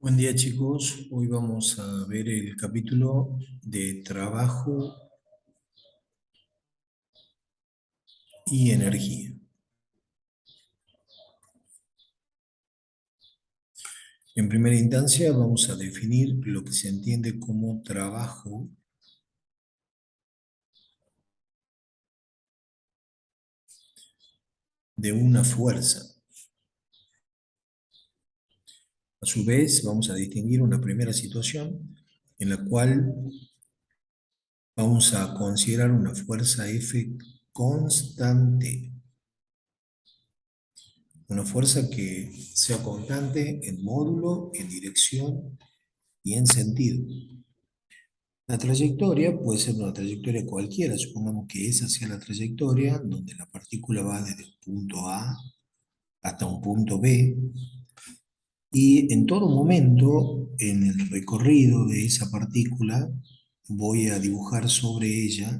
Buen día chicos, hoy vamos a ver el capítulo de trabajo y energía. En primera instancia vamos a definir lo que se entiende como trabajo de una fuerza. A su vez vamos a distinguir una primera situación en la cual vamos a considerar una fuerza F constante. Una fuerza que sea constante en módulo, en dirección y en sentido. La trayectoria puede ser una trayectoria cualquiera, supongamos que esa sea la trayectoria donde la partícula va desde el punto A hasta un punto B, y en todo momento en el recorrido de esa partícula voy a dibujar sobre ella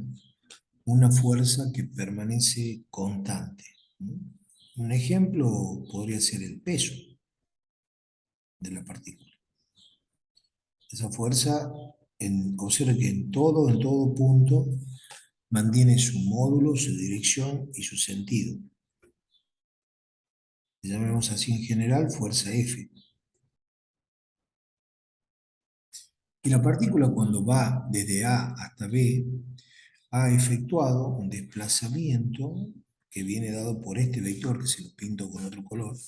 una fuerza que permanece constante. Un ejemplo podría ser el peso de la partícula. Esa fuerza, observa que en todo punto, mantiene su módulo, su dirección y su sentido. Le llamamos así en general fuerza F. Y la partícula cuando va desde A hasta B ha efectuado un desplazamiento que viene dado por este vector, que se lo pinto con otro color,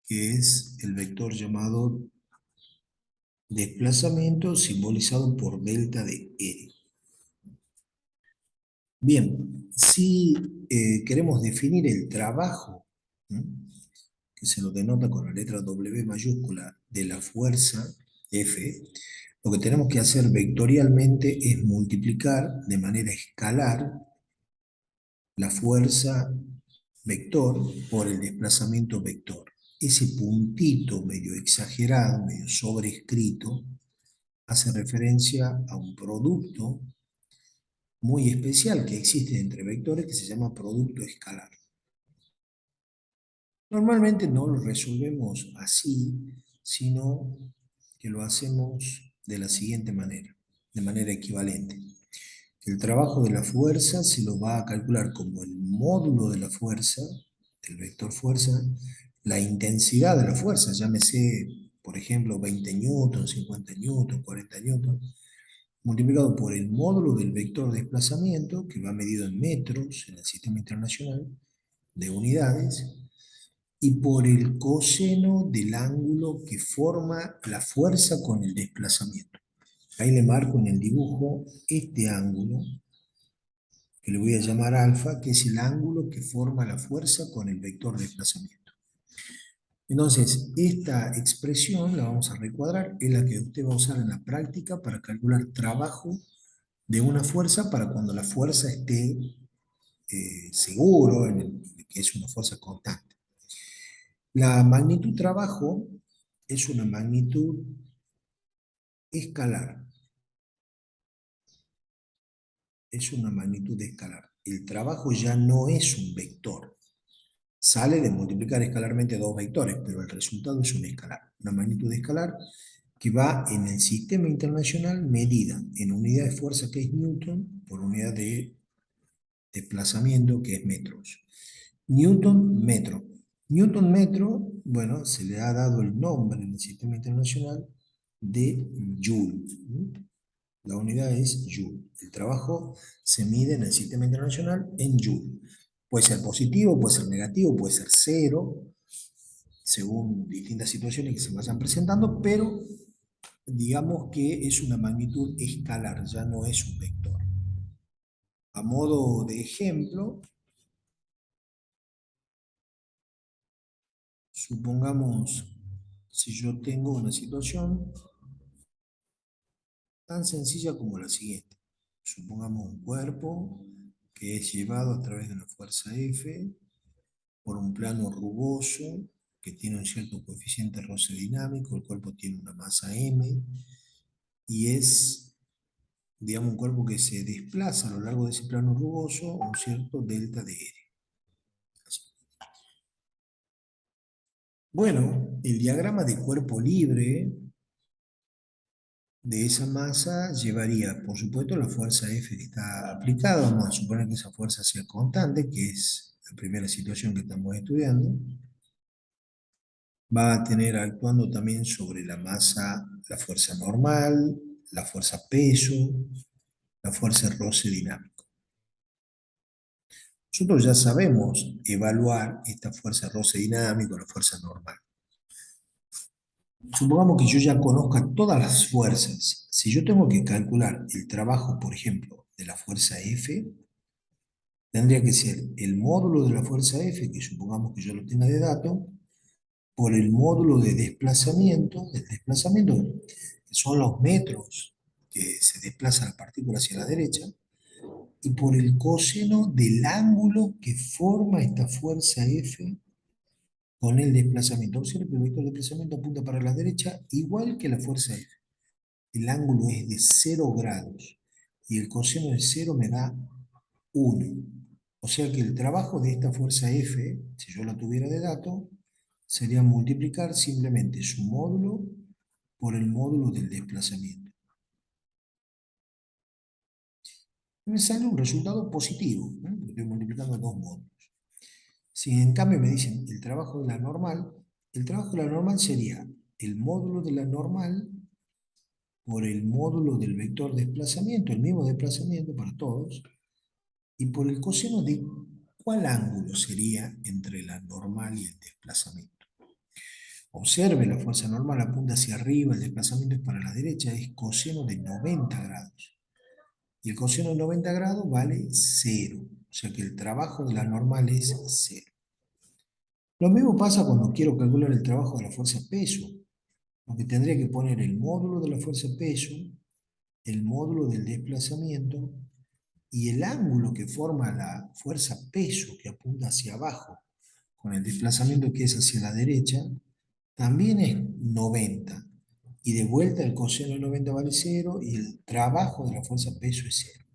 que es el vector llamado desplazamiento simbolizado por delta de R. Bien, si queremos definir el trabajo, ¿no?, que se lo denota con la letra W mayúscula de la fuerza F, lo que tenemos que hacer vectorialmente es multiplicar de manera escalar la fuerza vector por el desplazamiento vector. Ese puntito medio exagerado, medio sobrescrito, hace referencia a un producto muy especial que existe entre vectores que se llama producto escalar. Normalmente no lo resolvemos así, sino que lo hacemos de la siguiente manera, de manera equivalente. El trabajo de la fuerza se lo va a calcular como el módulo de la fuerza, del vector fuerza, la intensidad de la fuerza, llámese, por ejemplo, 20 newtons, 50 newtons, 40 newtons, multiplicado por el módulo del vector desplazamiento, que va medido en metros en el sistema internacional de unidades, y por el coseno del ángulo que forma la fuerza con el desplazamiento. Ahí le marco en el dibujo este ángulo, que le voy a llamar alfa, que es el ángulo que forma la fuerza con el vector de desplazamiento. Entonces, esta expresión la vamos a recuadrar, es la que usted va a usar en la práctica para calcular trabajo de una fuerza para cuando la fuerza esté seguro que es una fuerza constante. La magnitud trabajo es una magnitud escalar. Es una magnitud escalar. El trabajo ya no es un vector. Sale de multiplicar escalarmente dos vectores, pero el resultado es un escalar. Una magnitud escalar que va en el sistema internacional medida en unidad de fuerza, que es Newton, por unidad de desplazamiento, que es metros. Newton metro. Newton metro, bueno, se le ha dado el nombre en el sistema internacional de Joule. La unidad es Joule. El trabajo se mide en el sistema internacional en Joule. Puede ser positivo, puede ser negativo, puede ser cero, según distintas situaciones que se vayan presentando, pero digamos que es una magnitud escalar, ya no es un vector. A modo de ejemplo, supongamos, si yo tengo una situación tan sencilla como la siguiente. Supongamos un cuerpo que es llevado a través de una fuerza F por un plano rugoso que tiene un cierto coeficiente roce dinámico, el cuerpo tiene una masa m y es, digamos, un cuerpo que se desplaza a lo largo de ese plano rugoso a un cierto delta de R. Bueno, el diagrama de cuerpo libre de esa masa llevaría, por supuesto, la fuerza F que está aplicada. Vamos a suponer que esa fuerza sea constante, que es la primera situación que estamos estudiando. Va a tener actuando también sobre la masa la fuerza normal, la fuerza peso, la fuerza roce dinámico. Nosotros ya sabemos evaluar esta fuerza roce dinámico, la fuerza normal. Supongamos que yo ya conozca todas las fuerzas. Si yo tengo que calcular el trabajo, por ejemplo, de la fuerza F, tendría que ser el módulo de la fuerza F, que supongamos que yo lo tenga de dato, por el módulo de desplazamiento, que son los metros que se desplaza la partícula hacia la derecha, y por el coseno del ángulo que forma esta fuerza F con el desplazamiento. Observe que el vector de desplazamiento apunta para la derecha igual que la fuerza F. El ángulo es de 0 grados y el coseno de 0 me da 1. O sea que el trabajo de esta fuerza F, si yo la tuviera de dato, sería multiplicar simplemente su módulo por el módulo del desplazamiento. Me sale un resultado positivo, ¿no? Estoy multiplicando dos módulos. Si en cambio me dicen el trabajo de la normal, el trabajo de la normal sería el módulo de la normal por el módulo del vector desplazamiento, el mismo desplazamiento para todos, y por el coseno de cuál ángulo sería entre la normal y el desplazamiento. Observe, la fuerza normal apunta hacia arriba, el desplazamiento es para la derecha, es coseno de 90 grados. Y el coseno de 90 grados vale 0. O sea que el trabajo de la normal es 0. Lo mismo pasa cuando quiero calcular el trabajo de la fuerza peso, porque tendría que poner el módulo de la fuerza peso, el módulo del desplazamiento y el ángulo que forma la fuerza peso que apunta hacia abajo con el desplazamiento que es hacia la derecha, también es 90. Y de vuelta el coseno de 90 vale 0 y el trabajo de la fuerza peso es 0.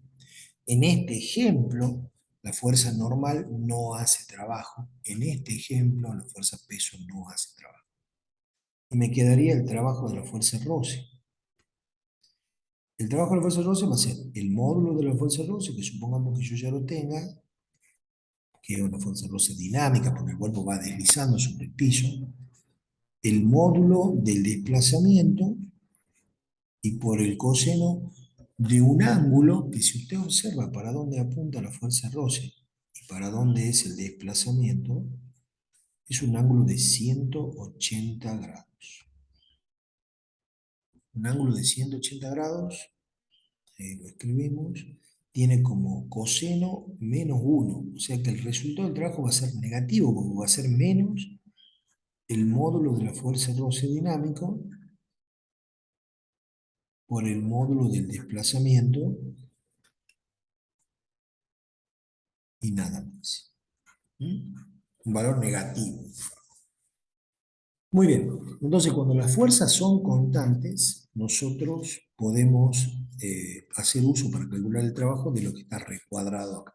En este ejemplo, la fuerza normal no hace trabajo. En este ejemplo, la fuerza peso no hace trabajo. Y me quedaría el trabajo de la fuerza roce. El trabajo de la fuerza roce va a ser el módulo de la fuerza roce, que supongamos que yo ya lo tenga, que es una fuerza roce dinámica, porque el cuerpo va deslizando sobre el piso, el módulo del desplazamiento y por el coseno de un ángulo que, si usted observa para dónde apunta la fuerza roce y para dónde es el desplazamiento, es un ángulo de 180 grados. Un ángulo de 180 grados, lo escribimos, tiene como coseno menos 1. O sea que el resultado del trabajo va a ser negativo, porque va a ser menos el módulo de la fuerza roce dinámico por el módulo del desplazamiento y nada más. ¿Mm? Un valor negativo. Muy bien, entonces cuando las fuerzas son constantes, nosotros podemos hacer uso para calcular el trabajo de lo que está recuadrado acá.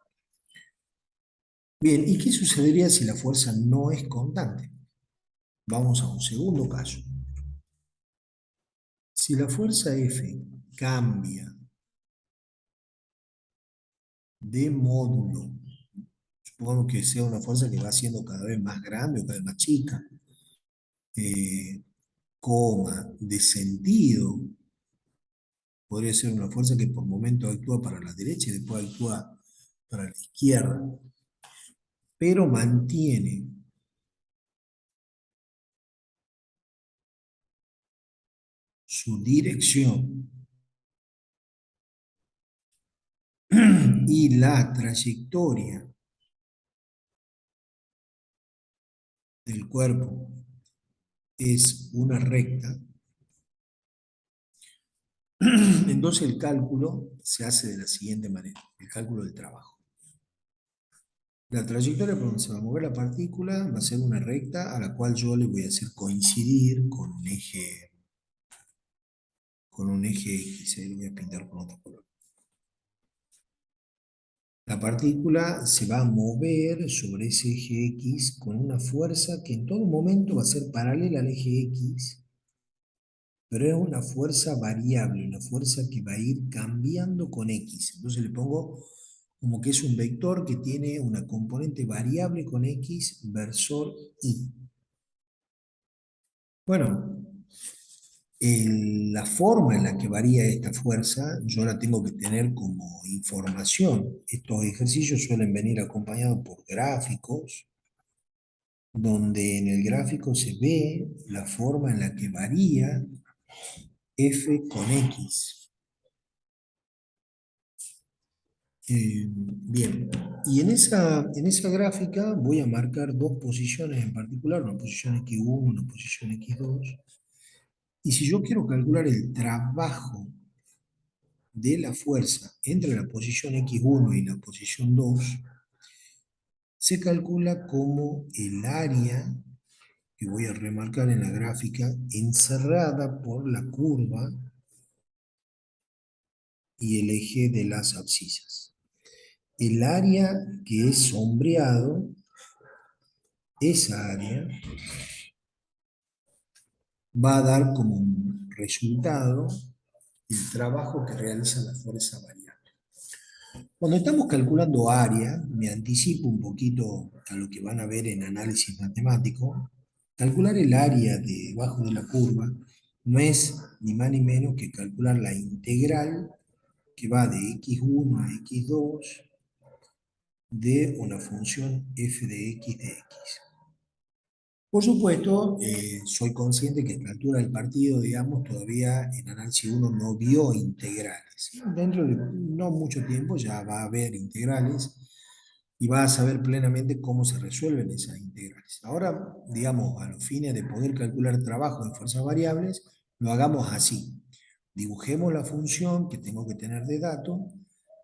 Bien, ¿y qué sucedería si la fuerza no es constante? Vamos a un segundo caso. Si la fuerza F cambia de módulo, supongamos que sea una fuerza que va siendo cada vez más grande o cada vez más chica, coma, de sentido, podría ser una fuerza que por momento actúa para la derecha y después actúa para la izquierda, pero mantiene su dirección y la trayectoria del cuerpo es una recta, entonces el cálculo se hace de la siguiente manera, el cálculo del trabajo. La trayectoria por donde se va a mover la partícula va a ser una recta a la cual yo le voy a hacer coincidir con un eje X, ahí lo voy a pintar con otro color. La partícula se va a mover sobre ese eje X con una fuerza que en todo momento va a ser paralela al eje X, pero es una fuerza variable, una fuerza que va a ir cambiando con X. Entonces le pongo como que es un vector que tiene una componente variable con X, versor Y. Bueno, la forma en la que varía esta fuerza, yo la tengo que tener como información. Estos ejercicios suelen venir acompañados por gráficos, donde en el gráfico se ve la forma en la que varía F con X. Bien, y en esa gráfica voy a marcar dos posiciones en particular, una posición X1, una posición X2. Y si yo quiero calcular el trabajo de la fuerza entre la posición X1 y la posición 2, se calcula como el área, que voy a remarcar en la gráfica, encerrada por la curva y el eje de las abscisas. El área que es sombreado, esa área, va a dar como un resultado el trabajo que realiza la fuerza variable. Cuando estamos calculando área, me anticipo un poquito a lo que van a ver en análisis matemático, calcular el área debajo de la curva no es ni más ni menos que calcular la integral que va de x1 a x2 de una función f de x. Por supuesto, soy consciente que a esta altura del partido, digamos, todavía en análisis 1 no vio integrales. Dentro de no mucho tiempo ya va a haber integrales y va a saber plenamente cómo se resuelven esas integrales. Ahora, digamos, a los fines de poder calcular trabajo en fuerzas variables, lo hagamos así. Dibujemos la función que tengo que tener de dato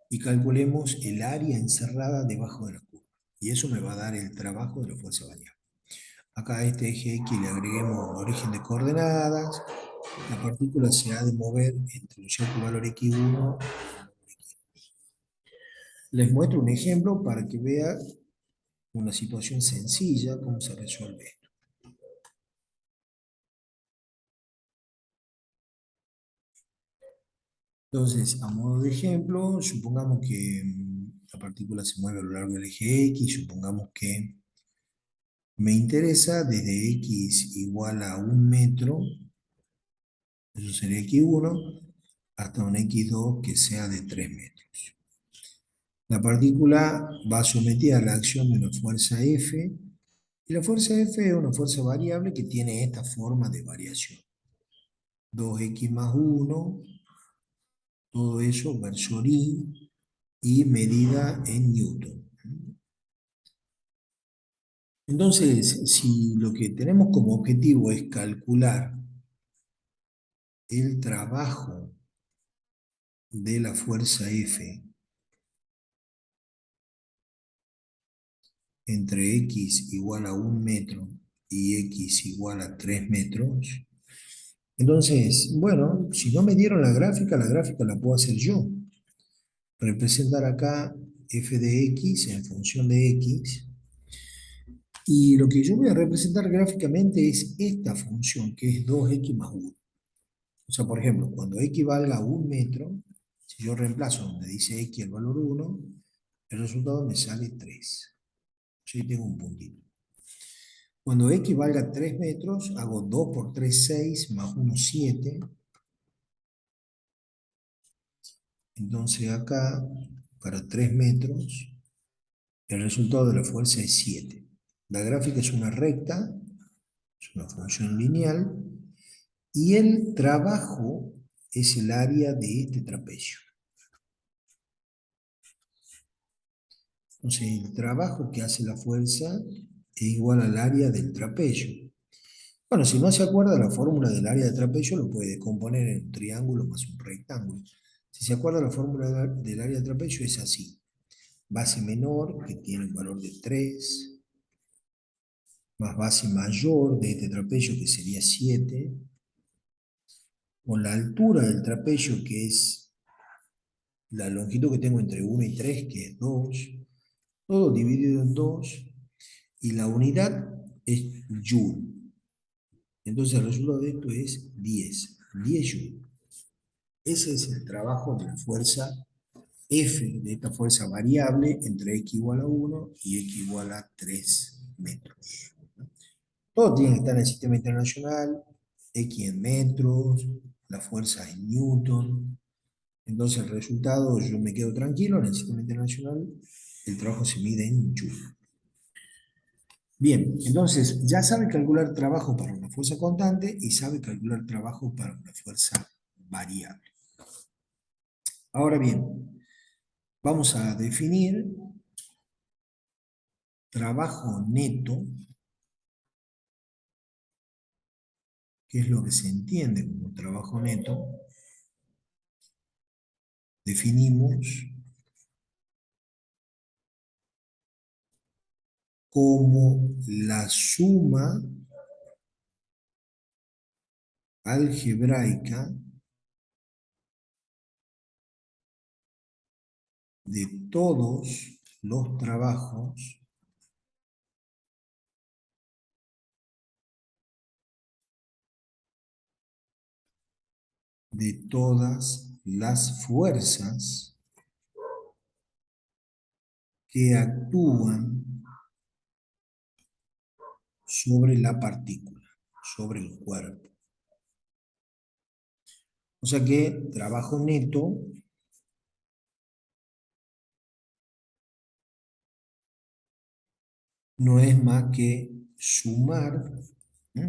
y calculemos el área encerrada debajo de la curva. Y eso me va a dar el trabajo de la fuerza variable. Acá a este eje X le agreguemos un origen de coordenadas. La partícula se ha de mover entre un cierto valor x1. Les muestro un ejemplo para que vean una situación sencilla, cómo se resuelve esto. Entonces, a modo de ejemplo, supongamos que la partícula se mueve a lo largo del eje X, supongamos que me interesa desde X igual a 1 metro, eso sería X1, hasta un X2 que sea de 3 metros. La partícula va sometida a la acción de una fuerza F, y la fuerza F es una fuerza variable que tiene esta forma de variación. 2x más 1, todo eso versor y medida en Newton. Entonces, si lo que tenemos como objetivo es calcular el trabajo de la fuerza F entre x igual a 1 metro y x igual a 3 metros, entonces, bueno, si no me dieron la gráfica la puedo hacer yo. Representar acá f de x en función de x. Y lo que yo voy a representar gráficamente es esta función, que es 2x más 1. O sea, por ejemplo, cuando x valga a 1 metro, si yo reemplazo donde dice x el valor 1, el resultado me sale 3. Yo ahí tengo un puntito. Cuando x valga 3 metros, hago 2 por 3, 6, más 1, 7. Entonces acá, para 3 metros, el resultado de la fuerza es 7. La gráfica es una recta, es una función lineal, y el trabajo es el área de este trapecio. Entonces el trabajo que hace la fuerza es igual al área del trapecio. Bueno, si no se acuerda la fórmula del área de trapecio, lo puede descomponer en un triángulo más un rectángulo. Si se acuerda la fórmula del área de trapecio es así. Base menor, que tiene un valor de 3, más base mayor de este trapecio, que sería 7, con la altura del trapecio, que es la longitud que tengo entre 1 y 3, que es 2, todo dividido en 2, y la unidad es Joule. Entonces el resultado de esto es 10 Joule. Ese es el trabajo de la fuerza F, de esta fuerza variable entre x igual a 1 y x igual a 3 metros. Todo tiene que estar en el sistema internacional, x en metros, la fuerza en newton. Entonces el resultado, yo me quedo tranquilo, en el sistema internacional el trabajo se mide en joule. Bien, entonces ya sabe calcular trabajo para una fuerza constante y sabe calcular trabajo para una fuerza variable. Ahora bien, vamos a definir trabajo neto, que es lo que se entiende como trabajo neto. Definimos como la suma algebraica de todos los trabajos de todas las fuerzas que actúan sobre la partícula, sobre el cuerpo. O sea que trabajo neto no es más que sumar,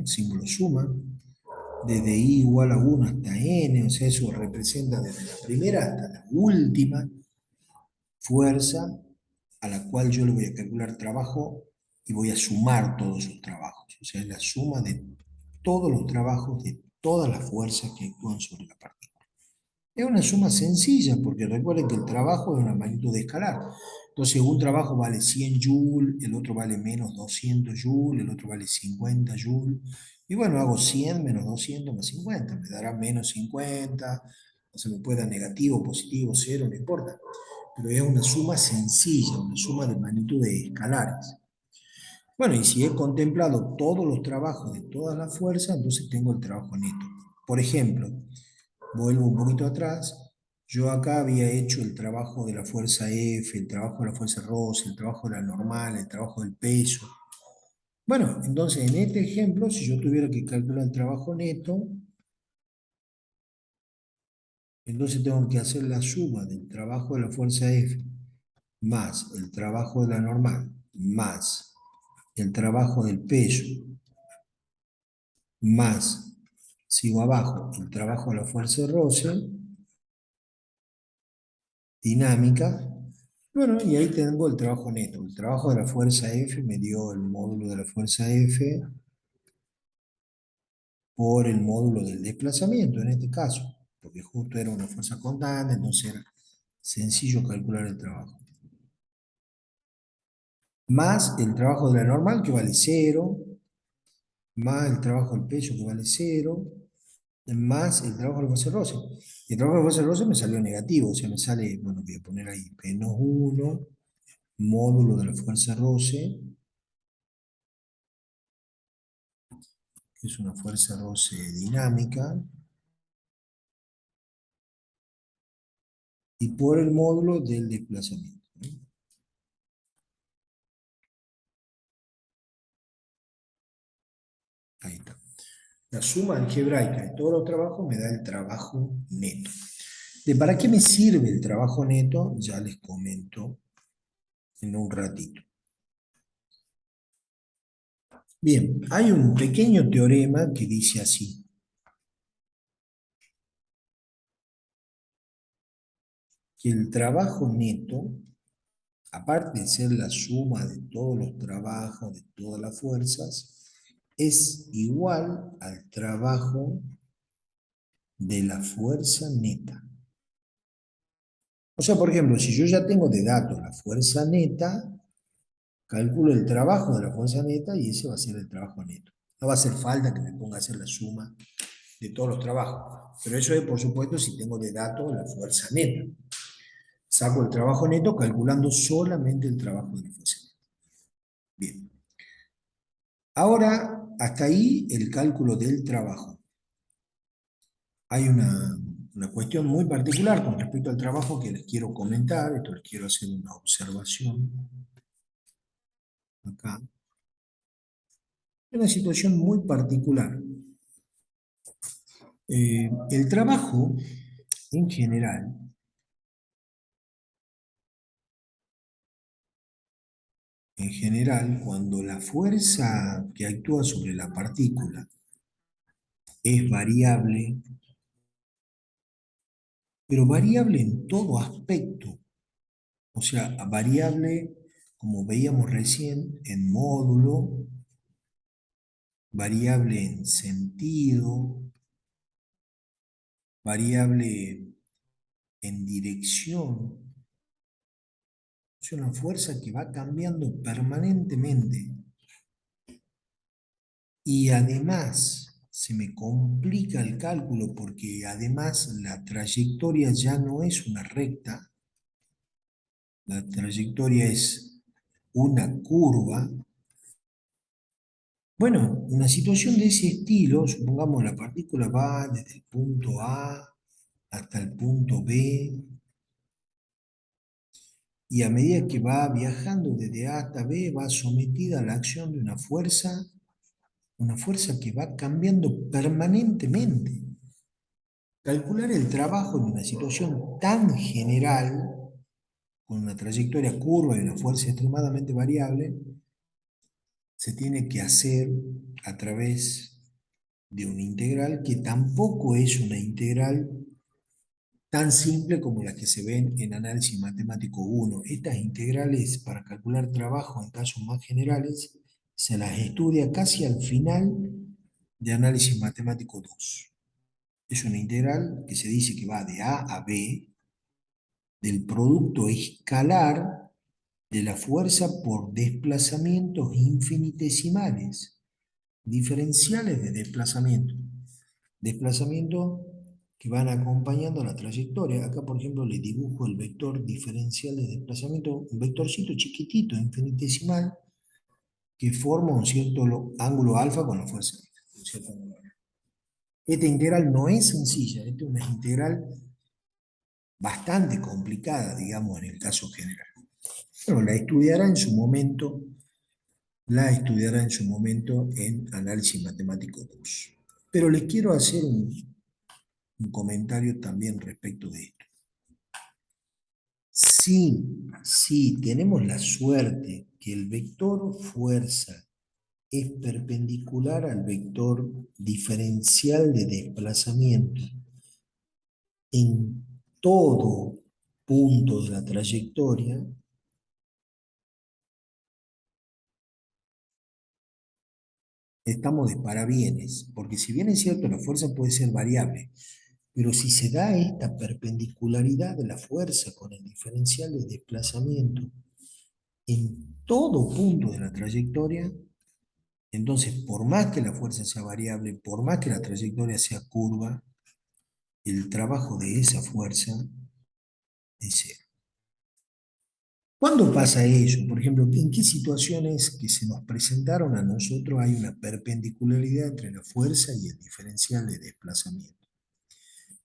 símbolo suma, desde i igual a 1 hasta n, o sea, eso representa desde la primera hasta la última fuerza a la cual yo le voy a calcular trabajo y voy a sumar todos sus trabajos. O sea, es la suma de todos los trabajos de todas las fuerzas que actúan sobre la partícula. Es una suma sencilla, porque recuerden que el trabajo es una magnitud escalar. Entonces, un trabajo vale 100 joules, el otro vale menos 200 joules, el otro vale 50 joules. Y bueno, hago 100 menos 200 más 50, me dará menos 50, o se me puede dar negativo, positivo, cero, no importa. Pero es una suma sencilla, una suma de magnitudes escalares. Bueno, y si he contemplado todos los trabajos de todas las fuerzas, entonces tengo el trabajo neto. Por ejemplo, vuelvo un poquito atrás, yo acá había hecho el trabajo de la fuerza F, el trabajo de la fuerza Ross, el trabajo de la normal, el trabajo del peso. Bueno, entonces en este ejemplo, si yo tuviera que calcular el trabajo neto, entonces tengo que hacer la suma del trabajo de la fuerza F más el trabajo de la normal, más el trabajo del peso, más, sigo abajo, el trabajo de la fuerza de roce, dinámica. Bueno, y ahí tengo el trabajo neto. El trabajo de la fuerza F me dio el módulo de la fuerza F por el módulo del desplazamiento, en este caso, porque justo era una fuerza constante, entonces era sencillo calcular el trabajo. Más el trabajo de la normal, que vale 0, más el trabajo del peso, que vale 0, más el trabajo de la fuerza roce. El trabajo de la fuerza roce me salió negativo, o sea, me sale, bueno, voy a poner ahí, menos 1, módulo de la fuerza roce, que es una fuerza roce dinámica, y por el módulo del desplazamiento. Ahí está. La suma algebraica de todos los trabajos me da el trabajo neto. ¿De para qué me sirve el trabajo neto? Ya les comento en un ratito. Bien, hay un pequeño teorema que dice así. Que el trabajo neto, aparte de ser la suma de todos los trabajos, de todas las fuerzas, es igual al trabajo de la fuerza neta. O sea, por ejemplo, si yo ya tengo de datos la fuerza neta, calculo el trabajo de la fuerza neta y ese va a ser el trabajo neto. No va a hacer falta que me ponga a hacer la suma de todos los trabajos. Pero eso es, por supuesto, si tengo de datos la fuerza neta. Saco el trabajo neto calculando solamente el trabajo de la fuerza. Bien. Ahora, hasta ahí el cálculo del trabajo. Hay una cuestión muy particular con respecto al trabajo que les quiero comentar. Esto les quiero hacer una observación acá. Es una situación muy particular. El trabajo, en general, cuando la fuerza que actúa sobre la partícula es variable, pero variable en todo aspecto, o sea, variable, como veíamos recién, en módulo, variable en sentido, variable en dirección. Es una fuerza que va cambiando permanentemente. Y además se me complica el cálculo porque además la trayectoria ya no es una recta, la trayectoria es una curva. Bueno, una situación de ese estilo, supongamos la partícula va desde el punto A hasta el punto B, y a medida que va viajando desde A hasta B, va sometida a la acción de una fuerza que va cambiando permanentemente. Calcular el trabajo en una situación tan general, con una trayectoria curva y una fuerza extremadamente variable, se tiene que hacer a través de una integral que tampoco es una integral tan simple como las que se ven en análisis matemático 1. Estas integrales para calcular trabajo en casos más generales se las estudia casi al final de análisis matemático 2. Es una integral que se dice que va de A a B del producto escalar de la fuerza por desplazamientos infinitesimales, diferenciales de desplazamiento. Desplazamientos que van acompañando la trayectoria. Acá, por ejemplo, le dibujo el vector diferencial de desplazamiento, un vectorcito chiquitito, infinitesimal, que forma un cierto ángulo alfa con la fuerza. Esta integral no es sencilla, esta es una integral bastante complicada, digamos, en el caso general. Bueno, la estudiará en su momento en análisis matemático 2. Pero les quiero hacer un comentario también respecto de esto. Si tenemos la suerte que el vector fuerza es perpendicular al vector diferencial de desplazamiento en todo punto de la trayectoria, estamos de parabienes, porque si bien es cierto, la fuerza puede ser variable, pero si se da esta perpendicularidad de la fuerza con el diferencial de desplazamiento en todo punto de la trayectoria, entonces por más que la fuerza sea variable, por más que la trayectoria sea curva, el trabajo de esa fuerza es cero. ¿Cuándo pasa eso? Por ejemplo, ¿en qué situaciones que se nos presentaron a nosotros hay una perpendicularidad entre la fuerza y el diferencial de desplazamiento?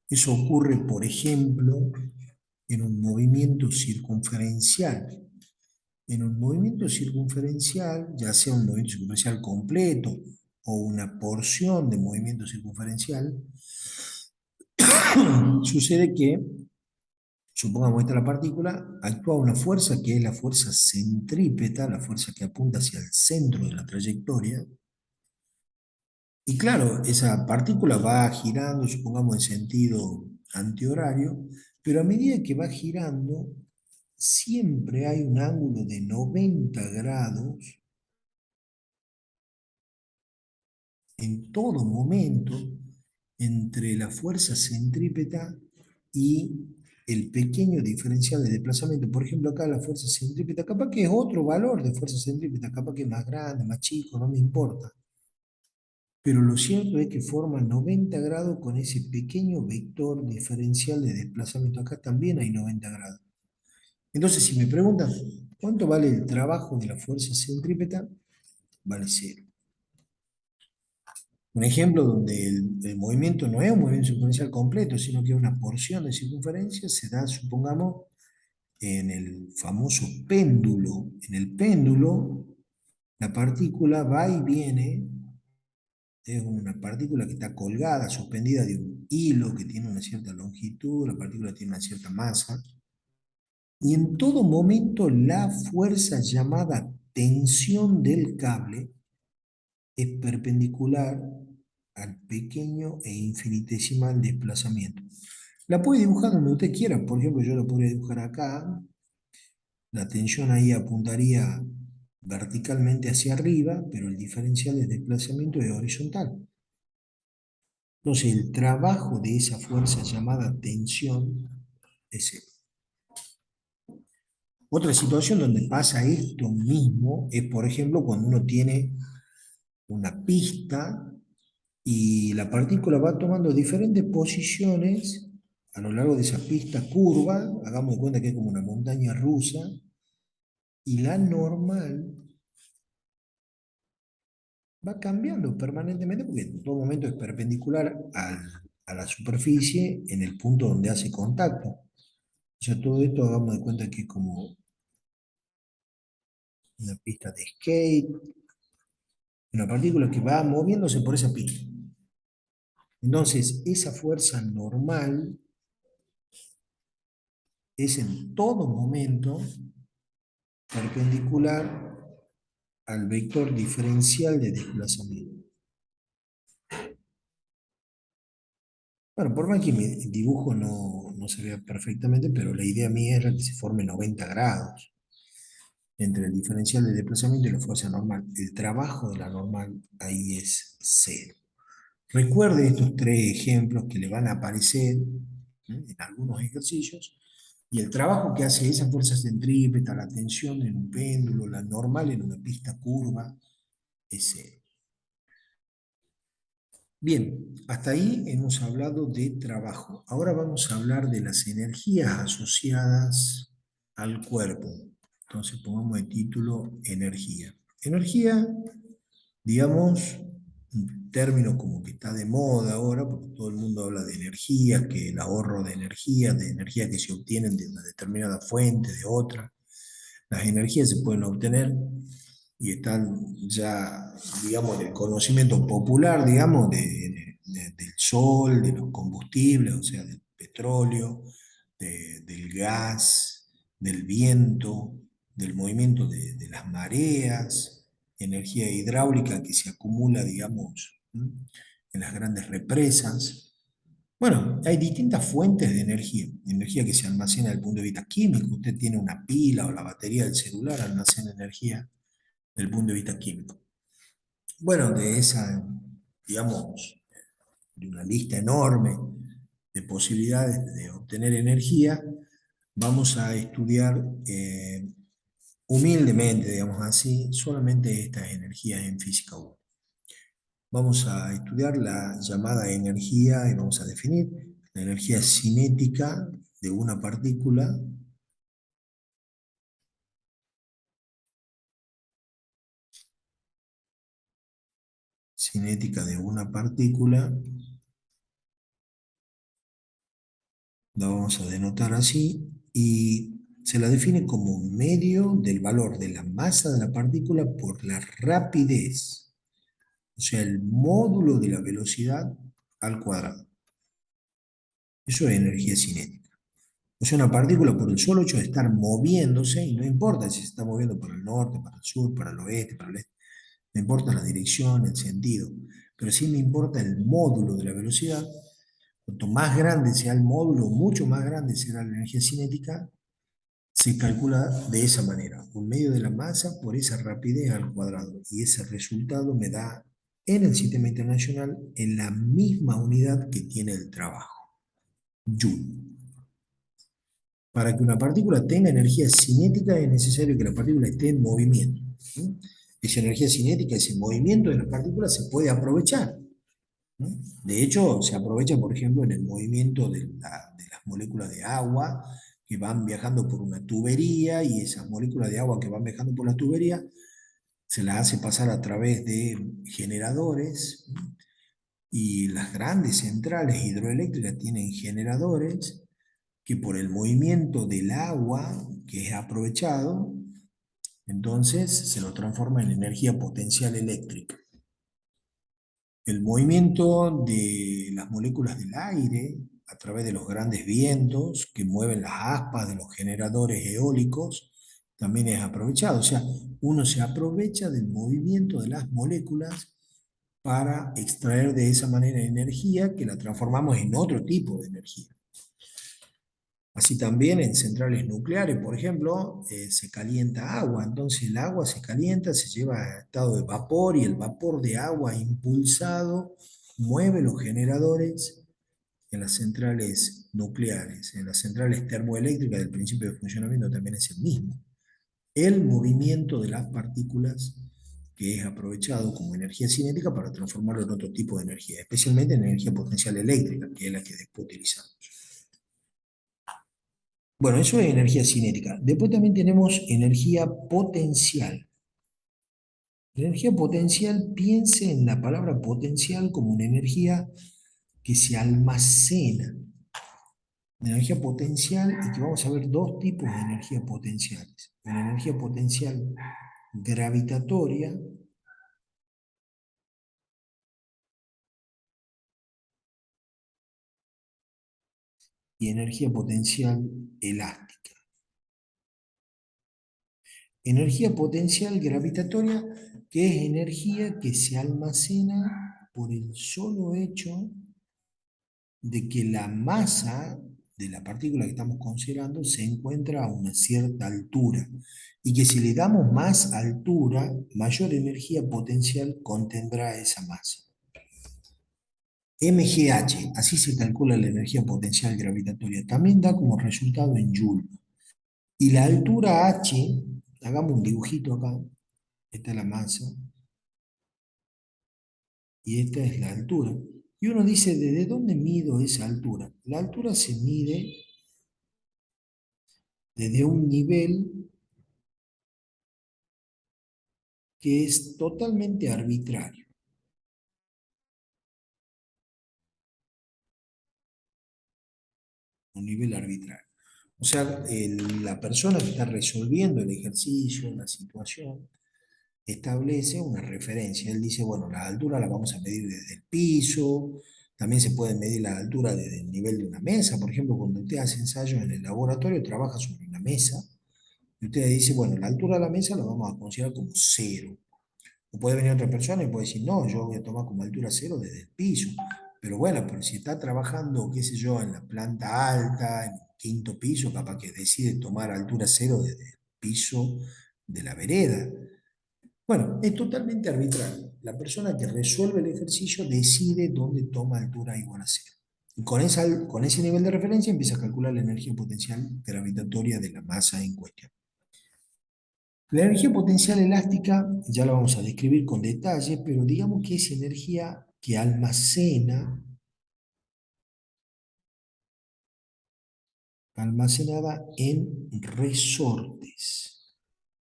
Eso ocurre, por ejemplo, en un movimiento circunferencial. En un movimiento circunferencial, ya sea un movimiento circunferencial completo o una porción de movimiento circunferencial, sucede que, supongamos esta la partícula, actúa una fuerza que es la fuerza centrípeta, la fuerza que apunta hacia el centro de la trayectoria. Y claro, esa partícula va girando, supongamos en sentido antihorario, pero a medida que va girando, siempre hay un ángulo de 90 grados en todo momento entre la fuerza centrípeta y el pequeño diferencial de desplazamiento. Por ejemplo, acá la fuerza centrípeta, capaz que es otro valor de fuerza centrípeta, capaz que es más grande, más chico, no me importa. Pero lo cierto es que forma 90 grados con ese pequeño vector diferencial de desplazamiento. Acá también hay 90 grados. Entonces, si me preguntan, ¿cuánto vale el trabajo de la fuerza centrípeta? Vale cero. Un ejemplo donde el movimiento no es un movimiento circunferencial completo, sino que una porción de circunferencia se da, supongamos, en el famoso péndulo. En el péndulo, la partícula va y viene, es una partícula que está colgada, suspendida de un hilo que tiene una cierta longitud, la partícula tiene una cierta masa, y en todo momento la fuerza llamada tensión del cable es perpendicular al pequeño e infinitesimal desplazamiento. La puede dibujar donde usted quiera, por ejemplo, yo la podría dibujar acá, la tensión ahí apuntaría verticalmente hacia arriba, pero el diferencial de desplazamiento es horizontal. Entonces, el trabajo de esa fuerza llamada tensión es cero. Otra situación donde pasa esto mismo es, por ejemplo, cuando uno tiene una pista y la partícula va tomando diferentes posiciones a lo largo de esa pista curva, hagamos de cuenta que es como una montaña rusa, y la normal va cambiando permanentemente porque en todo momento es perpendicular a la superficie en el punto donde hace contacto. O sea, todo esto hagamos de cuenta que es como una pista de skate, una partícula que va moviéndose por esa pista. Entonces, esa fuerza normal es en todo momento perpendicular al vector diferencial de desplazamiento. Bueno, por más que mi dibujo no se vea perfectamente, pero la idea mía era que se forme 90 grados entre el diferencial de desplazamiento y la fuerza normal. El trabajo de la normal ahí es cero. Recuerde estos tres ejemplos que le van a aparecer en algunos ejercicios y el trabajo que hace esa fuerza centrípeta, la tensión en un péndulo, la normal en una pista curva, es cero. Bien, hasta ahí hemos hablado de trabajo. Ahora vamos a hablar de las energías asociadas al cuerpo. Entonces pongamos de título energía. Energía, digamos, un término como que está de moda ahora, porque todo el mundo habla de energía, que el ahorro de energía que se obtienen de una determinada fuente, de otra. Las energías se pueden obtener y están ya, digamos, en el conocimiento popular, digamos, del sol, de los combustibles, o sea, del petróleo, del gas, del viento, del movimiento de las mareas, energía hidráulica que se acumula, digamos, en las grandes represas. Bueno, hay distintas fuentes de energía que se almacena desde el punto de vista químico. Usted tiene una pila o la batería del celular, almacena energía desde el punto de vista químico. Bueno, de esa, digamos, de una lista enorme de posibilidades de obtener energía, vamos a estudiar humildemente, digamos así, solamente estas energías en física 1. Vamos a estudiar la llamada energía y vamos a definir la energía cinética de una partícula la vamos a denotar así, y se la define como un medio del valor de la masa de la partícula por la rapidez, o sea, el módulo de la velocidad al cuadrado. Eso es energía cinética. O sea, una partícula por el solo hecho de estar moviéndose, y no importa si se está moviendo para el norte, para el sur, para el oeste, para el este, no importa la dirección, el sentido, pero sí me importa el módulo de la velocidad. Cuanto más grande sea el módulo, mucho más grande será la energía cinética, se calcula de esa manera, un medio de la masa por esa rapidez al cuadrado. Y ese resultado me da en el sistema internacional en la misma unidad que tiene el trabajo, Joule. Para que una partícula tenga energía cinética es necesario que la partícula esté en movimiento. ¿Sí? Esa energía cinética, ese movimiento de la partícula se puede aprovechar. ¿No? De hecho, se aprovecha, por ejemplo, en el movimiento de las moléculas de agua que van viajando por una tubería y esas moléculas de agua que van viajando por la tubería se las hace pasar a través de generadores y las grandes centrales hidroeléctricas tienen generadores que por el movimiento del agua que es aprovechado, entonces se lo transforma en energía potencial eléctrica. El movimiento de las moléculas del aire a través de los grandes vientos que mueven las aspas de los generadores eólicos también es aprovechado. O sea, uno se aprovecha del movimiento de las moléculas para extraer de esa manera energía que la transformamos en otro tipo de energía. Así también en centrales nucleares, por ejemplo, se calienta agua, entonces el agua se calienta, se lleva a estado de vapor y el vapor de agua impulsado mueve los generadores en las centrales nucleares. En las centrales termoeléctricas el principio de funcionamiento también es el mismo. El movimiento de las partículas que es aprovechado como energía cinética para transformarlo en otro tipo de energía, especialmente en energía potencial eléctrica, que es la que después utilizamos. Bueno, eso es energía cinética. Después también tenemos energía potencial. La energía potencial, piense en la palabra potencial como una energía que se almacena. La energía potencial, y que vamos a ver dos tipos de energía potenciales. La energía potencial gravitatoria y energía potencial elástica. Energía potencial gravitatoria, que es energía que se almacena por el solo hecho de que la masa de la partícula que estamos considerando se encuentra a una cierta altura y que si le damos más altura, mayor energía potencial contendrá esa masa. MGH, así se calcula la energía potencial gravitatoria, también da como resultado en Joule. Y la altura H, hagamos un dibujito acá, esta es la masa, y esta es la altura. Y uno dice, ¿desde dónde mido esa altura? La altura se mide desde un nivel que es totalmente arbitrario, un nivel arbitrario. O sea, la persona que está resolviendo el ejercicio, la situación, establece una referencia. Él dice, bueno, la altura la vamos a medir desde el piso, también se puede medir la altura desde el nivel de una mesa. Por ejemplo, cuando usted hace ensayos en el laboratorio, trabaja sobre una mesa, y usted dice, bueno, la altura de la mesa la vamos a considerar como cero. O puede venir otra persona y puede decir, no, yo voy a tomar como altura cero desde el piso. Pero bueno, pero si está trabajando, qué sé yo, en la planta alta, en el quinto piso, capaz que decide tomar altura cero desde el piso de la vereda. Bueno, es totalmente arbitrario. La persona que resuelve el ejercicio decide dónde toma altura igual a cero. Y con ese nivel de referencia empieza a calcular la energía potencial gravitatoria de la masa en cuestión. La energía potencial elástica ya la vamos a describir con detalle, pero digamos que es energía que almacenada en resortes.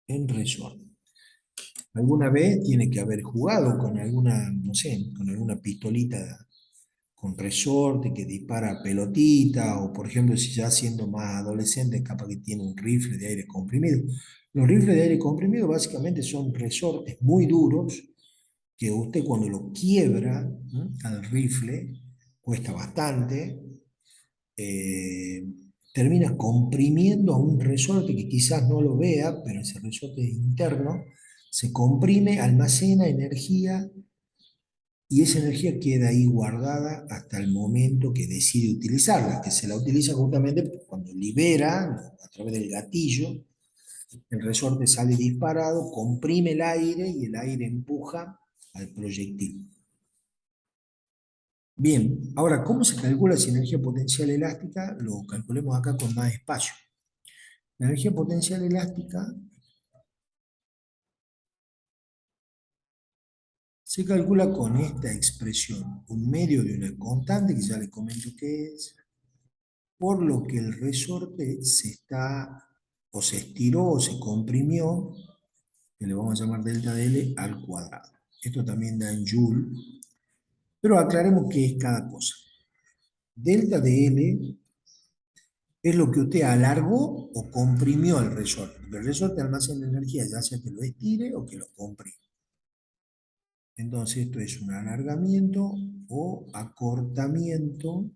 En resortes. Alguna vez tiene que haber jugado con alguna, no sé, con alguna pistolita con resorte que dispara pelotita, o por ejemplo, si ya siendo más adolescente, capaz que tiene un rifle de aire comprimido. Los rifles de aire comprimido básicamente son resortes muy duros que usted cuando lo quiebra, ¿no?, al rifle, cuesta bastante, eh, termina comprimiendo a un resorte que quizás no lo vea, pero ese resorte interno se comprime, almacena energía y esa energía queda ahí guardada hasta el momento que decide utilizarla, que se la utiliza justamente cuando libera a través del gatillo, el resorte sale disparado, comprime el aire y el aire empuja al proyectil. Bien, ahora, ¿cómo se calcula esa energía potencial elástica? Lo calculemos acá con más espacio. La energía potencial elástica se calcula con esta expresión, un medio de una constante, que ya les comento qué es, por lo que el resorte o se estiró o se comprimió, que le vamos a llamar delta de L al cuadrado. Esto también da en Joule, pero aclaremos qué es cada cosa. Delta de L es lo que usted alargó o comprimió el resorte. El resorte almacena energía, ya sea que lo estire o que lo comprime. Entonces esto es un alargamiento o acortamiento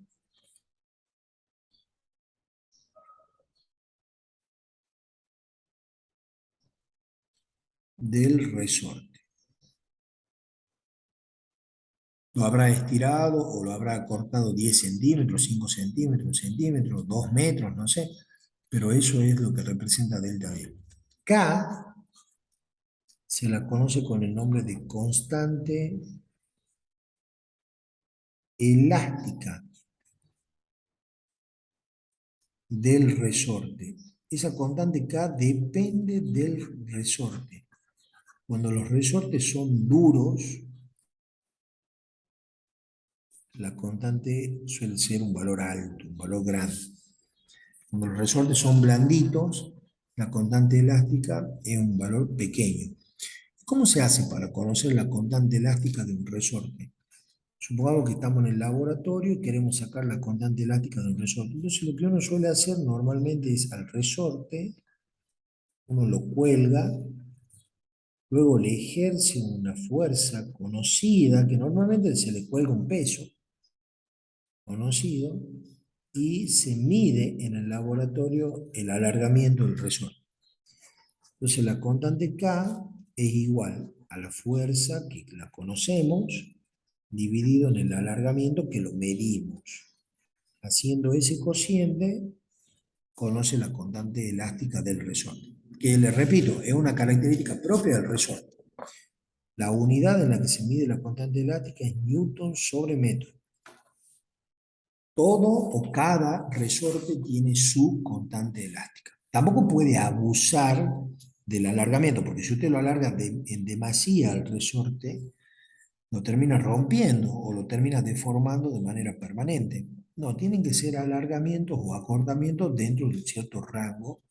del resorte. Lo habrá estirado o lo habrá acortado 10 centímetros, 5 centímetros, 1 centímetro, 2 metros, no sé. Pero eso es lo que representa delta D. K se la conoce con el nombre de constante elástica del resorte. Esa constante K depende del resorte. Cuando los resortes son duros, la constante suele ser un valor alto, un valor grande. Cuando los resortes son blanditos, la constante elástica es un valor pequeño. ¿Cómo se hace para conocer la constante elástica de un resorte? Supongamos que estamos en el laboratorio y queremos sacar la constante elástica de un resorte. Entonces lo que uno suele hacer normalmente es al resorte, uno lo cuelga, luego le ejerce una fuerza conocida, que normalmente se le cuelga un peso conocido, y se mide en el laboratorio el alargamiento del resorte. Entonces la constante K es igual a la fuerza que la conocemos, dividido en el alargamiento que lo medimos. Haciendo ese cociente, conoce la constante elástica del resorte, que les repito, es una característica propia del resorte. La unidad en la que se mide la constante elástica es newton sobre metro. Todo o cada resorte tiene su constante elástica. Tampoco puede abusar del alargamiento, porque si usted lo alarga en demasía al resorte, lo termina rompiendo o lo termina deformando de manera permanente. No, tienen que ser alargamientos o acortamientos dentro de un cierto rango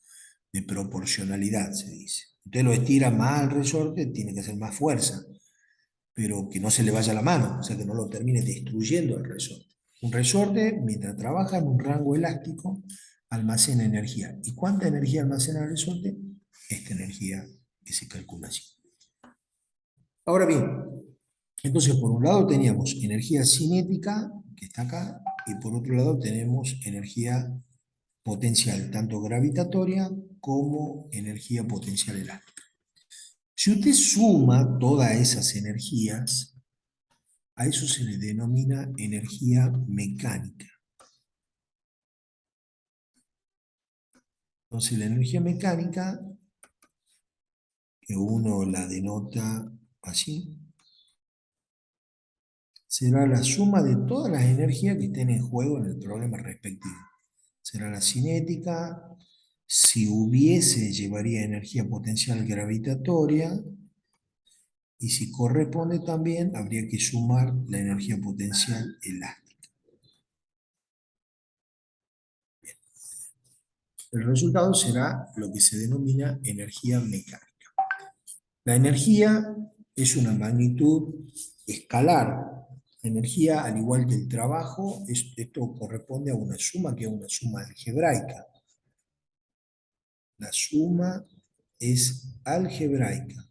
de proporcionalidad, se dice. Usted lo estira más al resorte, tiene que hacer más fuerza, pero que no se le vaya la mano, o sea, que no lo termine destruyendo el resorte. Un resorte, mientras trabaja en un rango elástico, almacena energía. ¿Y cuánta energía almacena el resorte? Esta energía que se calcula así. Ahora bien, entonces por un lado teníamos energía cinética, que está acá, y por otro lado tenemos energía potencial, tanto gravitatoria como energía potencial elástica. Si usted suma todas esas energías, a eso se le denomina energía mecánica. Entonces la energía mecánica, que uno la denota así, será la suma de todas las energías que estén en juego en el problema respectivo. Será la cinética, si hubiese, llevaría energía potencial gravitatoria, y si corresponde también, habría que sumar la energía potencial elástica. El resultado será lo que se denomina energía mecánica. La energía es una magnitud escalar. La energía, al igual que el trabajo, esto corresponde a una suma que es una suma algebraica. La suma es algebraica.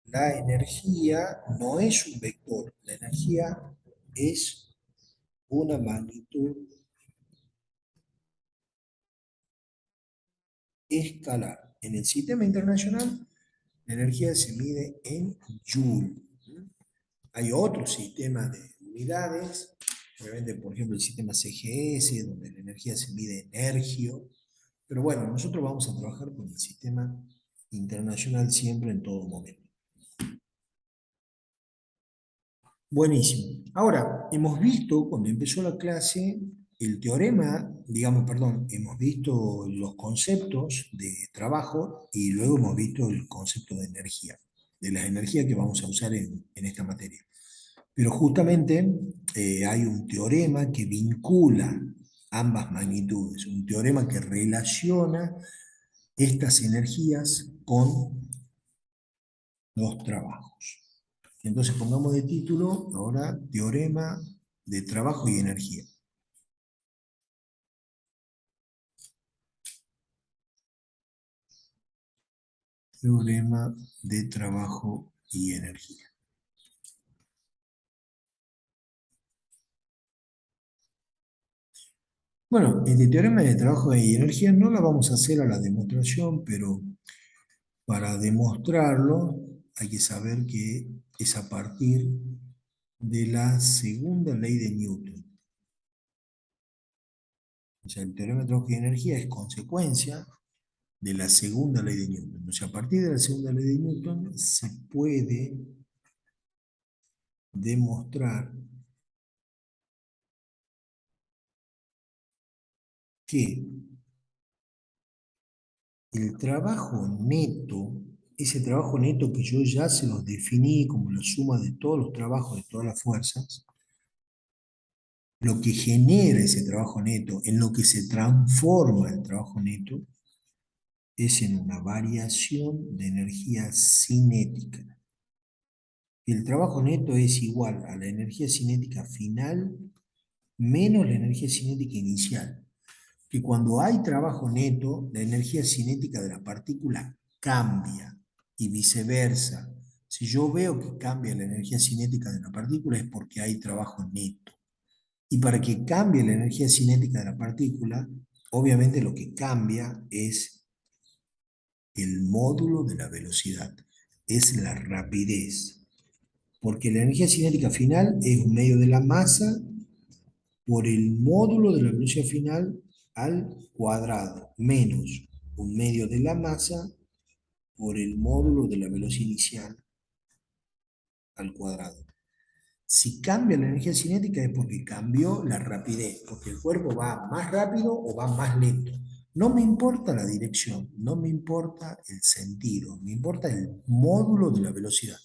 La energía no es un vector, la energía es una magnitud escalar. En el sistema internacional, la energía se mide en Joule. Hay otros sistemas de unidades, obviamente, por ejemplo, el sistema CGS, donde la energía se mide en ergio. Pero bueno, nosotros vamos a trabajar con el sistema internacional siempre, en todo momento. Buenísimo. Ahora, hemos visto, cuando empezó la clase, el teorema, digamos, perdón, hemos visto los conceptos de trabajo y luego hemos visto el concepto de energía, de las energías que vamos a usar en esta materia. Pero justamente hay un teorema que vincula ambas magnitudes, un teorema que relaciona estas energías con los trabajos. Entonces pongamos de título ahora teorema de trabajo y energía. Teorema de trabajo y energía. Bueno, este teorema de trabajo y energía no la vamos a hacer a la demostración, pero para demostrarlo hay que saber que es a partir de la segunda ley de Newton. O sea, el teorema de trabajo y energía es consecuencia de la segunda ley de Newton. O sea, a partir de la segunda ley de Newton se puede demostrar que el trabajo neto, ese trabajo neto que yo ya se los definí como la suma de todos los trabajos de todas las fuerzas, lo que genera ese trabajo neto, en lo que se transforma el trabajo neto, es en una variación de energía cinética. El trabajo neto es igual a la energía cinética final menos la energía cinética inicial. Que cuando hay trabajo neto, la energía cinética de la partícula cambia y viceversa. Si yo veo que cambia la energía cinética de la partícula es porque hay trabajo neto. Y para que cambie la energía cinética de la partícula, obviamente lo que cambia es el módulo de la velocidad, es la rapidez. Porque la energía cinética final es un medio de la masa por el módulo de la velocidad final al cuadrado, menos un medio de la masa por el módulo de la velocidad inicial al cuadrado. Si cambia la energía cinética es porque cambió la rapidez, porque el cuerpo va más rápido o va más lento. No me importa la dirección, no me importa el sentido, me importa el módulo de la velocidad.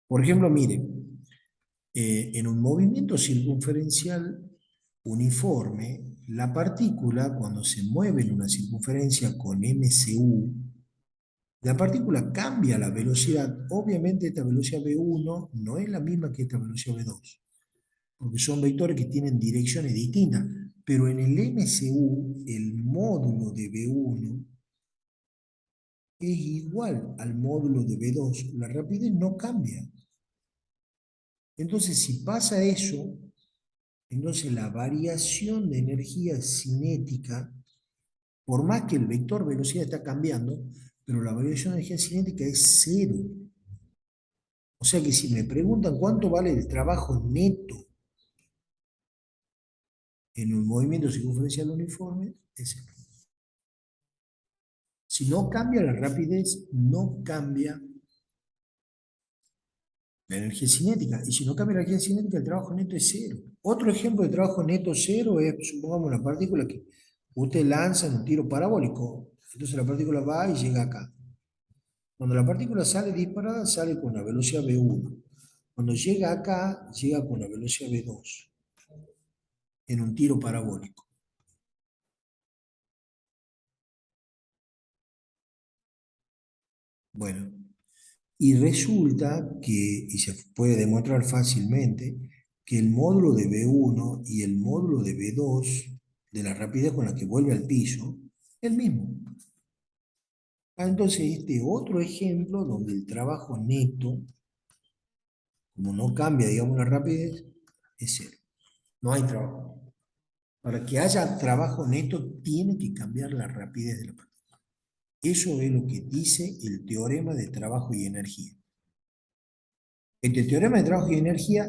Por ejemplo, miren, en un movimiento circunferencial uniforme, la partícula cuando se mueve en una circunferencia con mcu, la partícula cambia la velocidad. Obviamente esta velocidad v1 no es la misma que esta velocidad v2, porque son vectores que tienen direcciones distintas, pero en el mcu el módulo de v1 es igual al módulo de v2, la rapidez no cambia. Entonces si pasa eso, entonces la variación de energía cinética, por más que el vector velocidad está cambiando, pero la variación de energía cinética es cero. O sea que si me preguntan cuánto vale el trabajo neto en un movimiento circunferencial uniforme, es cero. Si no cambia la rapidez, no cambia la energía cinética. Y si no cambia la energía cinética, el trabajo neto es cero. Otro ejemplo de trabajo neto cero es, supongamos, una partícula que usted lanza en un tiro parabólico. Entonces la partícula va y llega acá. Cuando la partícula sale disparada, sale con una velocidad v1. Cuando llega acá, llega con una velocidad v2 en un tiro parabólico. Bueno, y resulta que, y se puede demostrar fácilmente, que el módulo de v1 y el módulo de v2, de la rapidez con la que vuelve al piso, es el mismo. Entonces, este otro ejemplo donde el trabajo neto, como no cambia, digamos, la rapidez, es cero. No hay trabajo. Para que haya trabajo neto, tiene que cambiar la rapidez de la partícula. Eso es lo que dice el teorema de trabajo y energía. Este teorema de trabajo y energía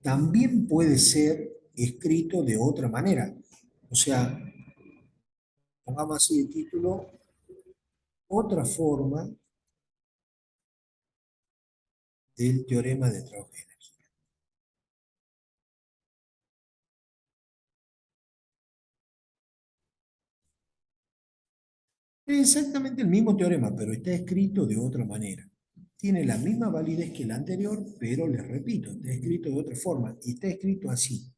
también puede ser escrito de otra manera. O sea, pongamos así el título, otra forma del teorema de trabajo y energía. Es exactamente el mismo teorema, pero está escrito de otra manera. tiene la misma validez que el anterior, pero les repito, está escrito de otra forma, y está escrito así.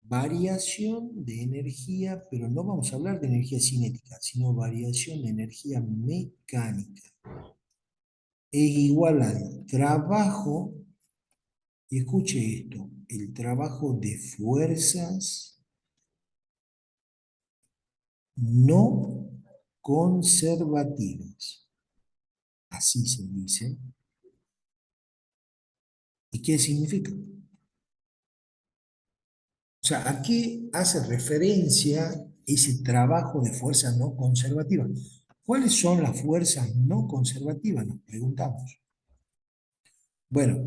Variación de energía, pero no vamos a hablar de energía cinética, sino variación de energía mecánica. Es igual al trabajo, y escuche esto, el trabajo de fuerzas no conservativas. Así se dice. ¿Y qué significa? O sea, ¿a qué hace referencia ese trabajo de fuerzas no conservativas? ¿Cuáles son las fuerzas no conservativas? Nos preguntamos. Bueno,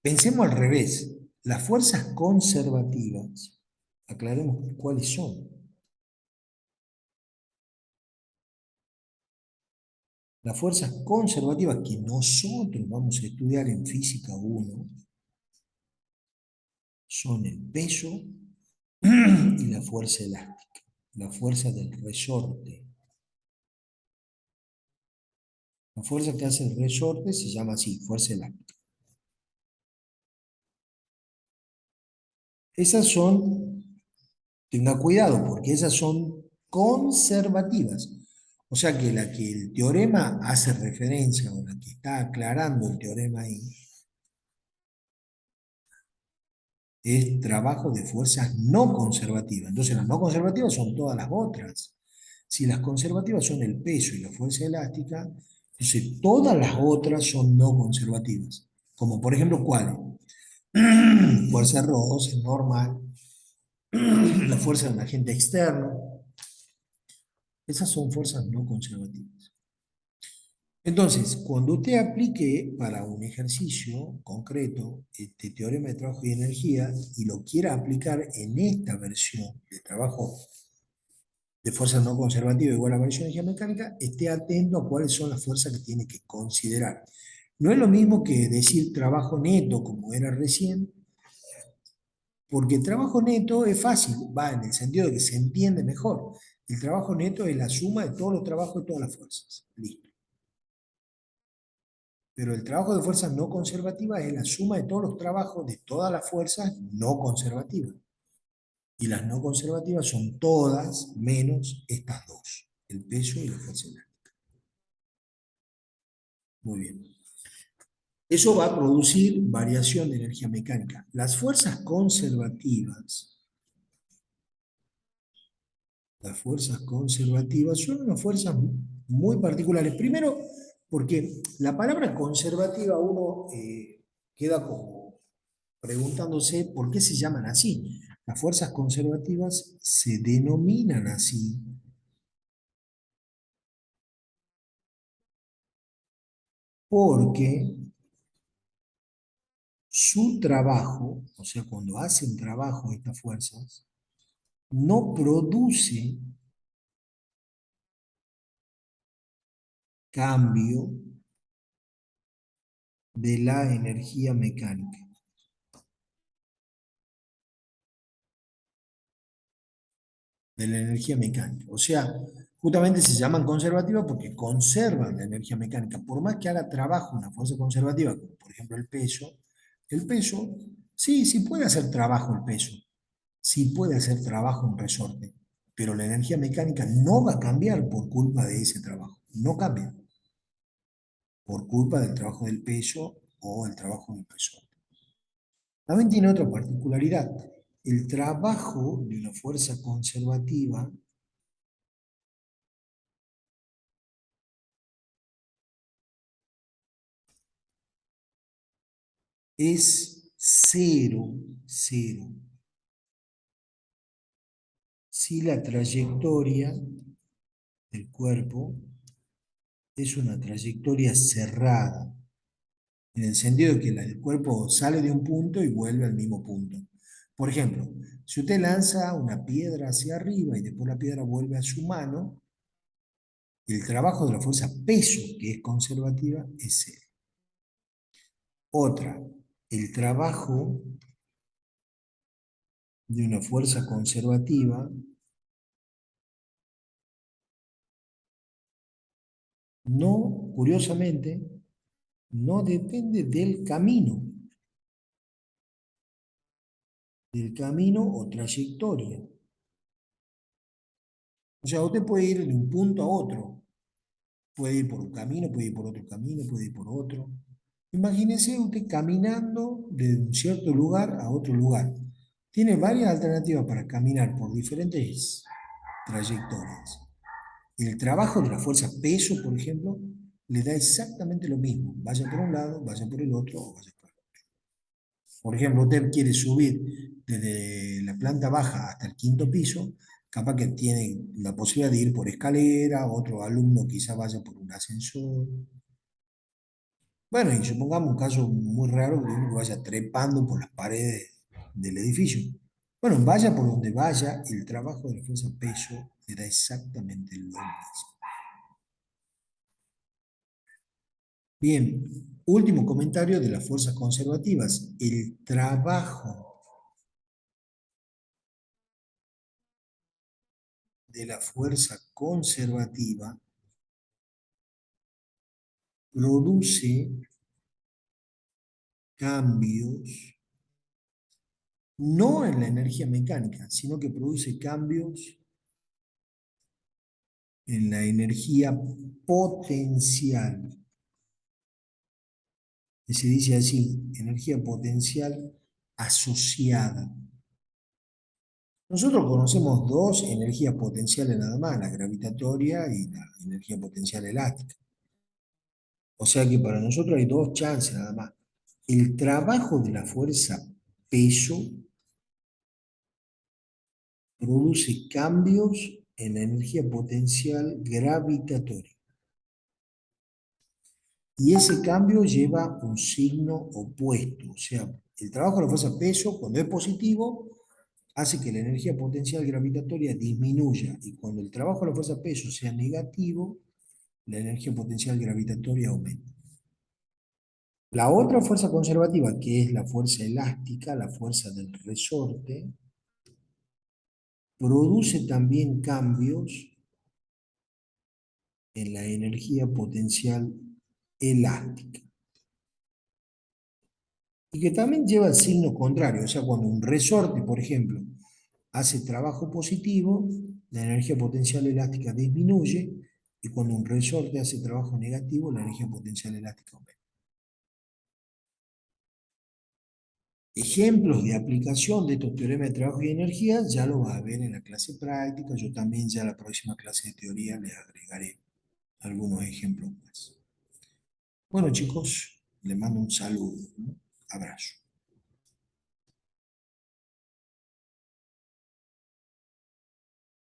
pensemos al revés. Las fuerzas conservativas, aclaremos cuáles son. Las fuerzas conservativas que nosotros vamos a estudiar en Física 1 son el peso y la fuerza elástica, la fuerza del resorte. La fuerza que hace el resorte se llama así, fuerza elástica. Esas son, tenga cuidado, porque esas son conservativas. O sea que la que el teorema hace referencia, o la que está aclarando el teorema ahí, es trabajo de fuerzas no conservativas. Entonces las no conservativas son todas las otras. Si las conservativas son el peso y la fuerza elástica, entonces todas las otras son no conservativas. Como por ejemplo, ¿cuáles? Fuerza Ross, normal, la fuerza de un agente externo. Esas son fuerzas no conservativas. Entonces, cuando usted aplique para un ejercicio concreto este teorema de trabajo y energía y lo quiera aplicar en esta versión de trabajo de fuerza no conservativa igual a variación de energía mecánica, esté atento a cuáles son las fuerzas que tiene que considerar. No es lo mismo que decir trabajo neto, como era recién, porque el trabajo neto es fácil, va en el sentido de que se entiende mejor. El trabajo neto es la suma de todos los trabajos de todas las fuerzas. Listo. Pero el trabajo de fuerzas no conservativas es la suma de todos los trabajos de todas las fuerzas no conservativas. Y las no conservativas son todas menos estas dos, el peso y la fuerza elástica. Muy bien. Eso va a producir variación de energía mecánica. Las fuerzas conservativas son unas fuerzas muy particulares. Primero, porque la palabra conservativa uno queda como preguntándose por qué se llaman así. Las fuerzas conservativas se denominan así porque su trabajo, o sea, cuando hacen trabajo estas fuerzas, no produce cambio de la energía mecánica. De la energía mecánica. O sea, justamente se llaman conservativas porque conservan la energía mecánica. Por más que haga trabajo una fuerza conservativa, como por ejemplo el peso, sí, sí puede hacer trabajo el peso, sí puede hacer trabajo un resorte, pero la energía mecánica no va a cambiar por culpa de ese trabajo. No cambia por culpa del trabajo del peso o el trabajo del resorte. También tiene otra particularidad. El trabajo de una fuerza conservativa es cero, cero. Si la trayectoria del cuerpo es una trayectoria cerrada, en el sentido de que el cuerpo sale de un punto y vuelve al mismo punto. Por ejemplo, si usted lanza una piedra hacia arriba y después la piedra vuelve a su mano, el trabajo de la fuerza peso, que es conservativa, es cero. Otra, el trabajo de una fuerza conservativa no, curiosamente, no depende del camino o trayectoria. O sea, usted puede ir de un punto a otro, puede ir por un camino, puede ir por otro camino, puede ir por otro. Imagínese usted caminando de un cierto lugar a otro lugar. Tiene varias alternativas para caminar por diferentes trayectorias. El trabajo de la fuerza peso, por ejemplo, le da exactamente lo mismo. Vaya por un lado, vaya por el otro o vaya por el otro. Por ejemplo, usted quiere subir desde la planta baja hasta el quinto piso, capaz que tiene la posibilidad de ir por escalera, otro alumno quizá vaya por un ascensor. Bueno, y supongamos un caso muy raro que uno vaya trepando por las paredes del edificio. Bueno, vaya por donde vaya, el trabajo de la fuerza peso le da exactamente lo mismo. Bien, último comentario de las fuerzas conservativas. El trabajo de la fuerza conservativa produce cambios, no en la energía mecánica, sino que produce cambios en la energía potencial. Que se dice así, energía potencial asociada. Nosotros conocemos dos energías potenciales nada más, la gravitatoria y la energía potencial elástica. O sea que para nosotros hay dos chances nada más. El trabajo de la fuerza peso produce cambios en la energía potencial gravitatoria. Y ese cambio lleva un signo opuesto. O sea, el trabajo de la fuerza peso, cuando es positivo, hace que la energía potencial gravitatoria disminuya. Y cuando el trabajo de la fuerza peso sea negativo, la energía potencial gravitatoria aumenta. La otra fuerza conservativa, que es la fuerza elástica, la fuerza del resorte, produce también cambios en la energía potencial elástica. Y que también lleva el signo contrario, o sea, cuando un resorte, por ejemplo, hace trabajo positivo, la energía potencial elástica disminuye, y cuando un resorte hace trabajo negativo, la energía potencial elástica aumenta. Ejemplos de aplicación de estos teoremas de trabajo y energía ya lo va a ver en la clase práctica. Yo también ya en la próxima clase de teoría les agregaré algunos ejemplos más. Bueno, chicos, les mando un saludo, ¿no? Abrazo.